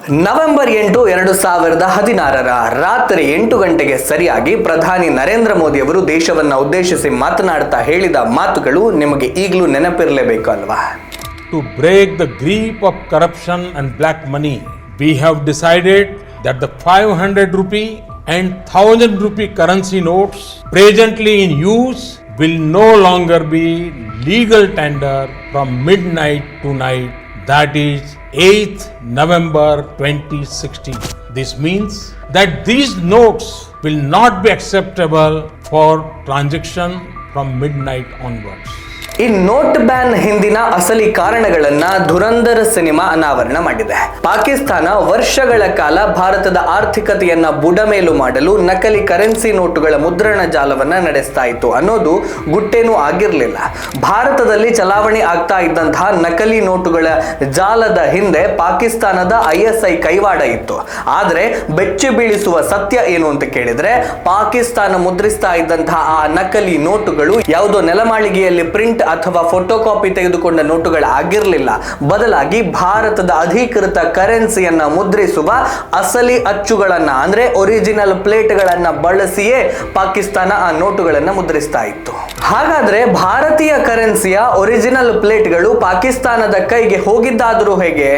November 8, 2016 ರಾತ್ರಿ 8 ಗಂಟೆಗೆ ಸರಿಯಾಗಿ ಪ್ರಧಾನಿ ನರೇಂದ್ರ ಮೋದಿ ಅವರು ದೇಶವನ್ನು ಉದ್ದೇಶಿಸಿ ಮಾತನಾಡ್ತಾ ಹೇಳಿದ ಮಾತುಗಳು ನಿಮಗೆ ಈಗಲೂ ನೆನಪಿರಲೇಬೇಕು ಅಲ್ವಾ? To break the grip of corruption and black money, we have decided that the 500 rupee and 1000 rupee currency notes presently in use will no longer be legal tender from midnight to night, that is 8th November 2016. This means that these notes will not be acceptable for transaction from midnight onwards. ಈ note ban ಹಿಂದಿನ ಅಸಲಿ ಕಾರಣಗಳನ್ನ ಧುರಂಧರ cinema ಅನಾವರಣ ಮಾಡಿದೆ. ಪಾಕಿಸ್ತಾನ ವರ್ಷಗಳ ಕಾಲ ಭಾರತದ ಆರ್ಥಿಕತೆಯನ್ನ ಬುಡಮೇಲು ಮಾಡಲು ನಕಲಿ ಕರೆನ್ಸಿ ನೋಟುಗಳ ಮುದ್ರಣ ಜಾಲವನ್ನ ನಡೆಸ್ತಾ ಇತ್ತು ಅನ್ನೋದು ಗುಟ್ಟೇನೂ ಆಗಿರಲಿಲ್ಲ. ಭಾರತದಲ್ಲಿ ಚಲಾವಣೆ ಆಗ್ತಾ ಇದ್ದಂತಹ ನಕಲಿ ನೋಟುಗಳ ಜಾಲದ ಹಿಂದೆ ಪಾಕಿಸ್ತಾನದ ISI ಕೈವಾಡ ಇತ್ತು. ಆದ್ರೆ ಬೆಚ್ಚಿ ಬೀಳಿಸುವ ಸತ್ಯ ಏನು ಅಂತ ಕೇಳಿದ್ರೆ, ಪಾಕಿಸ್ತಾನ ಮುದ್ರಿಸ್ತಾ ಇದ್ದಂತಹ ಆ ನಕಲಿ ನೋಟುಗಳು ಯಾವುದೋ ನೆಲಮಾಳಿಗೆಯಲ್ಲಿ ಪ್ರಿಂಟ್ ಅಥವಾ ಫೋಟೋಕಾಪಿ ತೆಗೆದುಕೊಂಡ ನೋಟುಗಳಾಗಿರಲಿಲ್ಲ. ಬದಲಾಗಿ ಭಾರತದ ಅಧಿಕೃತ ಕರೆನ್ಸಿಯನ್ನ ಮುದ್ರಿಸುವ ಅಸಲಿ ಅಚ್ಚುಗಳನ್ನ ಅಂದ್ರೆ ಒರಿಜಿನಲ್ ಪ್ಲೇಟ್ಗಳನ್ನ ಬಳಸಿಯೇ ಪಾಕಿಸ್ತಾನ ಆ ನೋಟುಗಳನ್ನ ಮುದ್ರಿಸ್ತಾ ಇತ್ತು. ಹಾಗಾದ್ರೆ ಭಾರತೀಯ ಕರೆನ್ಸಿಯ ಒರಿಜಿನಲ್ ಪ್ಲೇಟ್ಗಳು ಪಾಕಿಸ್ತಾನದ ಕೈಗೆ ಹೋಗಿದ್ದಾದರೂ ಹೇಗೆ?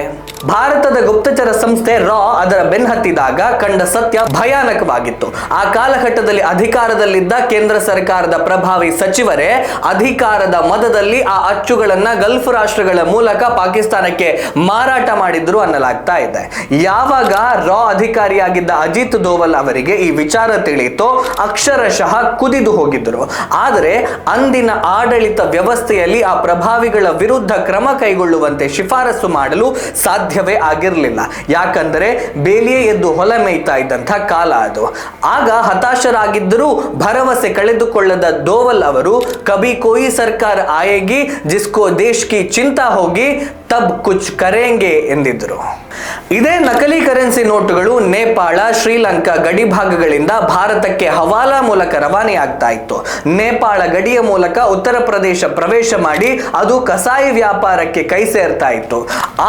ಭಾರತದ ಗುಪ್ತಚರ ಸಂಸ್ಥೆ ರಾ ಅದರ ಬೆನ್ನಹತ್ತಿದಾಗ ಕಂಡ ಸತ್ಯ ಭಯಾನಕವಾಗಿತ್ತು. ಆ ಕಾಲಘಟ್ಟದಲ್ಲಿ ಅಧಿಕಾರದಲ್ಲಿದ್ದ ಕೇಂದ್ರ ಸರ್ಕಾರದ ಪ್ರಭಾವಿ ಸಚಿವರೇ ಅಧಿಕಾರದ ಮದದಲ್ಲಿ ಆ ಅಚ್ಚುಗಳನ್ನ ಗಲ್ಫ್ ರಾಷ್ಟ್ರಗಳ ಮೂಲಕ ಪಾಕಿಸ್ತಾನಕ್ಕೆ ಮಾರಾಟ ಮಾಡಿದ್ರು ಅನ್ನಲಾಗ್ತಾ ಇದೆ. ಯಾವಾಗ ರಾ ಅಧಿಕಾರಿಯಾಗಿದ್ದ ಅಜಿತ್ ದೋವಲ್ ಅವರಿಗೆ ಈ ವಿಚಾರ ತಿಳಿಯಿತೋ ಅಕ್ಷರಶಃ ಕುದಿದು ಹೋಗಿದ್ರು. ಆದರೆ ಅಂದಿನ ಆಡಳಿತ ವ್ಯವಸ್ಥೆಯಲ್ಲಿ ಆ ಪ್ರಭಾವಿಗಳ ವಿರುದ್ಧ ಕ್ರಮ ಕೈಗೊಳ್ಳುವಂತೆ ಶಿಫಾರಸು ಮಾಡಲು ಸಾಧ್ಯವೇ ಆಗಿರಲಿಲ್ಲ. ಯಾಕಂದರೆ ಬೇಲಿಯೇ ಎದ್ದು ಹೊಲ ಮೇಯ್ತಾ ಇದ್ದಂಥ ಕಾಲ ಅದು. ಆಗ ಹತಾಶರಾಗಿದ್ದರೂ ಭರವಸೆ ಕಳೆದುಕೊಳ್ಳದ ದೋವಲ್ ಅವರು ಕಭಿ ಕೋಯಿ ಸರ್ಕಾರ ಆಯೇಗಿ ಜಿಸ್ಕೋ ದೇಶ್ ಕಿ ಚಿಂತಾ ಹೋಗಿ ತಬ್ ಕುಚ್ ಕರೆಂಗೆ ಎಂದಿದ್ರು. ಇದೇ ನಕಲಿ ಕರೆನ್ಸಿ ನೋಟುಗಳು ನೇಪಾಳ, ಶ್ರೀಲಂಕಾ ಗಡಿ ಭಾಗಗಳಿಂದ ಭಾರತಕ್ಕೆ ಹವಾಲಾ ಮೂಲಕ ರವಾನೆ ಆಗ್ತಾ ಇತ್ತು. ನೇಪಾಳ ಗಡಿಯ ಮೂಲಕ ಉತ್ತರ ಪ್ರದೇಶ ಪ್ರವೇಶ ಮಾಡಿ ಅದು ಕಸಾಯಿ ವ್ಯಾಪಾರಕ್ಕೆ ಕೈ ಸೇರ್ತಾ ಇತ್ತು.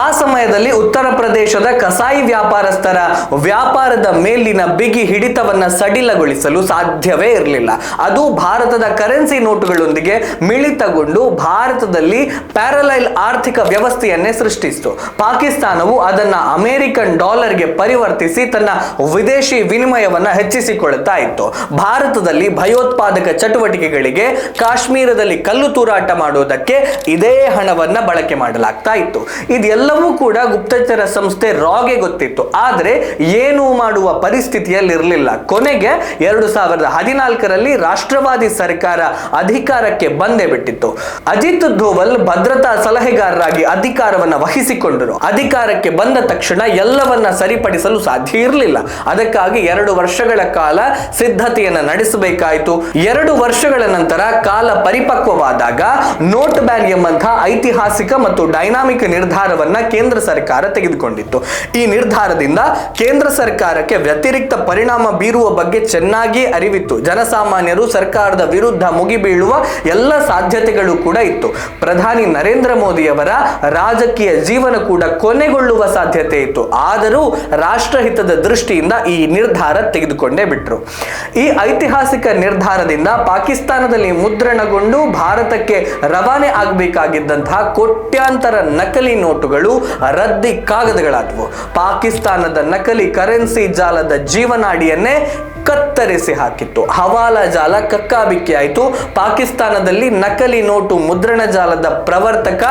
ಆ ಸಮಯದಲ್ಲಿ ಉತ್ತರ ಪ್ರದೇಶದ ಕಸಾಯಿ ವ್ಯಾಪಾರಸ್ಥರ ವ್ಯಾಪಾರದ ಮೇಲಿನ ಬಿಗಿ ಹಿಡಿತವನ್ನ ಸಡಿಲಗೊಳಿಸಲು ಸಾಧ್ಯವೇ ಇರಲಿಲ್ಲ. ಅದು ಭಾರತದ ಕರೆನ್ಸಿ ನೋಟುಗಳೊಂದಿಗೆ ಮಿಳಿತಗೊಂಡು ಭಾರತದಲ್ಲಿ ಪ್ಯಾರಲೈಲ್ ಆರ್ಥಿಕ ವ್ಯವಸ್ಥೆಯನ್ನೇ ಸೃಷ್ಟಿಸಿತು. ಪಾಕಿಸ್ತಾನವು ಅದನ್ನ ಅಮೆರಿಕನ್ ಡಾಲರ್ಗೆ ಪರಿವರ್ತಿಸಿ ತನ್ನ ವಿದೇಶಿ ವಿನಿಮಯವನ್ನ ಹೆಚ್ಚಿಸಿಕೊಳ್ಳುತ್ತಾ ಇತ್ತು. ಭಾರತದಲ್ಲಿ ಭಯೋತ್ಪಾದಕ ಚಟುವಟಿಕೆಗಳಿಗೆ, ಕಾಶ್ಮೀರದಲ್ಲಿ ಕಲ್ಲು ತೂರಾಟ ಮಾಡುವುದಕ್ಕೆ ಇದೇ ಹಣವನ್ನ ಬಳಕೆ ಮಾಡಲಾಗ್ತಾ ಇತ್ತು. ಇದೆಲ್ಲವೂ ಕೂಡ ಗುಪ್ತಚರ ಸಂಸ್ಥೆ ರಾಗೆ ಗೊತ್ತಿತ್ತು. ಆದರೆ ಏನೂ ಮಾಡುವ ಪರಿಸ್ಥಿತಿಯಲ್ಲಿ ಇರಲಿಲ್ಲ. ಕೊನೆಗೆ 2014ರಲ್ಲಿ ರಾಷ್ಟ್ರವಾದಿ ಸರ್ಕಾರ ಅಧಿಕಾರಕ್ಕೆ ಬಂದೇ ಬಿಟ್ಟಿತ್ತು. ಅಜಿತ್ ದೋವಲ್ ಭದ್ರತಾ ಸಲಹೆಗಾರರಾಗಿ ಅಧಿಕಾರವನ್ನು ವಹಿಸಿಕೊಂಡರು. ಅಧಿಕಾರಕ್ಕೆ ಬಂದ ತಕ್ಷಣ ಎಲ್ಲವನ್ನ ಸರಿಪಡಿಸಲು ಸಾಧ್ಯ ಇರಲಿಲ್ಲ. ಅದಕ್ಕಾಗಿ 2 ವರ್ಷಗಳ ಕಾಲ ಸಿದ್ಧತೆಯನ್ನು ನಡೆಸಬೇಕಾಯಿತು. 2 ವರ್ಷಗಳ ನಂತರ ಕಾಲ ಪರಿಪಕ್ವವಾದಾಗ ನೋಟ್ ಬ್ಯಾನ್ ಎಂಬಂತಹ ಐತಿಹಾಸಿಕ ಮತ್ತು ಡೈನಾಮಿಕ್ ನಿರ್ಧಾರವನ್ನ ಕೇಂದ್ರ ಸರ್ಕಾರ ತೆಗೆದುಕೊಂಡಿತ್ತು. ಈ ನಿರ್ಧಾರದಿಂದ ಕೇಂದ್ರ ಸರ್ಕಾರಕ್ಕೆ ವ್ಯತಿರಿಕ್ತ ಪರಿಣಾಮ ಬೀರುವ ಬಗ್ಗೆ ಚೆನ್ನಾಗಿ ಅರಿವಿತ್ತು. ಜನಸಾಮಾನ್ಯರು ಸರ್ಕಾರದ ವಿರುದ್ಧ ಮುಗಿಬೀಳುವ ಎಲ್ಲ ಸಾಧ್ಯತೆಗಳು ಕೂಡ ಇತ್ತು. ಪ್ರಧಾನಿ ನರೇಂದ್ರ ಮೋದಿಯವರ ರಾಜಕೀಯ ಜೀವನ ಕೂಡ ಕೊನೆಗೊಳ್ಳುವ ಸಾಧ್ಯತೆ ಇತ್ತು. ಆದರೂ ರಾಷ್ಟ್ರಹಿತದ ದೃಷ್ಟಿಯಿಂದ ಈ ನಿರ್ಧಾರ ತೆಗೆದುಕೊಂಡೇ ಬಿಟ್ರು. ಈ ಐತಿಹಾಸಿಕ ನಿರ್ಧಾರದಿಂದ ಪಾಕಿಸ್ತಾನದಲ್ಲಿ ಮುದ್ರಣಗೊಂಡು ಭಾರತಕ್ಕೆ ರವಾನೆ ಆಗಬೇಕಾಗಿದ್ದಂತಹ ಕೋಟ್ಯಾಂತರ ನಕಲಿ ನೋಟುಗಳು ರದ್ದಿ ಕಾಗದಗಳಾದವು. ಪಾಕಿಸ್ತಾನದ ನಕಲಿ ಕರೆನ್ಸಿ ಜಾಲದ ಜೀವನಾಡಿಯನ್ನೇ ಕತ್ತರಿಸಿ ಹಾಕಿತ್ತು. ಹವಾಲಾ ಜಾಲ ಕಕ್ಕಾಬಿಕ್ಕಿಯಾಯಿತು. ಪಾಕಿಸ್ತಾನದಲ್ಲಿ ನಕಲಿ ನೋಟು ಮುದ್ರಣ ಜಾಲದ ಪ್ರವರ್ತಕ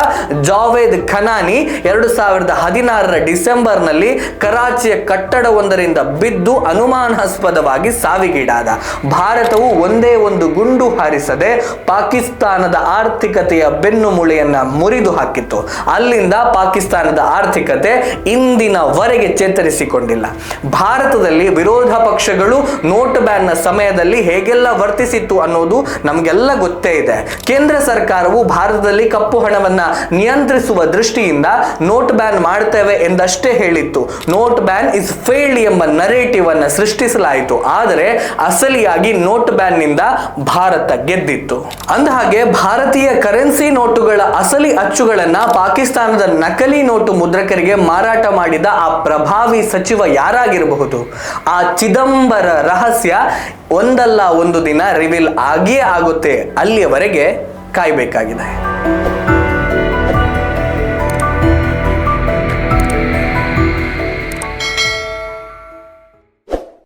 ಜಾವೇದ್ ಖನಾನಿ 2016ರ ಡಿಸೆಂಬರ್ನಲ್ಲಿ ಕರಾಚಿಯ ಕಟ್ಟಡವೊಂದರಿಂದ ಬಿದ್ದು ಅನುಮಾನಾಸ್ಪದವಾಗಿ ಸಾವಿಗೀಡಾದ. ಭಾರತವು ಒಂದೇ ಒಂದು ಗುಂಡು ಹಾರಿಸದೆ ಪಾಕಿಸ್ತಾನದ ಆರ್ಥಿಕತೆಯ ಬೆನ್ನು ಮೂಳೆಯನ್ನ ಮುರಿದು ಹಾಕಿತ್ತು. ಅಲ್ಲಿಂದ ಪಾಕಿಸ್ತಾನದ ಆರ್ಥಿಕತೆ ಇಂದಿನವರೆಗೆ ಚೇತರಿಸಿಕೊಂಡಿಲ್ಲ. ಭಾರತದಲ್ಲಿ ವಿರೋಧ ಪಕ್ಷಗಳು ನೋಟ್ ಬ್ಯಾನ್ ನ ಸಮಯದಲ್ಲಿ ಹೇಗೆಲ್ಲ ವರ್ತಿಸಿತ್ತು ಅನ್ನೋದು ನಮಗೆಲ್ಲ ಗೊತ್ತೇ ಇದೆ. ಕೇಂದ್ರ ಸರ್ಕಾರವು ಭಾರತದಲ್ಲಿ ಕಪ್ಪು ಹಣವನ್ನ ನಿಯಂತ್ರಿಸುವ ದೃಷ್ಟಿಯಿಂದ ನೋಟ್ ಬ್ಯಾನ್ ಮಾಡ್ತೇವೆ ಎಂದಷ್ಟೇ ಹೇಳಿತ್ತು. ನೋಟ್ ಬ್ಯಾನ್ ಇಸ್ ಫೇಲ್ಡ್ ಎಂಬ ನರೇಟಿವ್ ಅನ್ನು ಸೃಷ್ಟಿಸಲಾಯಿತು. ಆದರೆ ಅಸಲಿಯಾಗಿ ನೋಟ್ ಬ್ಯಾನ್ ನಿಂದ ಭಾರತ ಗೆದ್ದಿತ್ತು. ಅಂದಹಾಗೆ ಭಾರತೀಯ ಕರೆನ್ಸಿ ನೋಟುಗಳ ಅಸಲಿ ಅಚ್ಚುಗಳನ್ನ ಪಾಕಿಸ್ತಾನದ ನಕಲಿ ನೋಟು ಮುದ್ರಕರಿಗೆ ಮಾರಾಟ ಮಾಡಿದ ಆ ಪ್ರಭಾವಿ ಸಚಿವ ಯಾರಾಗಿರಬಹುದು? ಆ ಚಿದಂಬರ ರಹಸ್ಯ ಒಂದಲ್ಲ ಒಂದು ದಿನ ರಿವೀಲ್ ಆಗಿಯೇ ಆಗುತ್ತೆ. ಅಲ್ಲಿಯವರೆಗೆ ಕಾಯಬೇಕಾಗಿದೆ.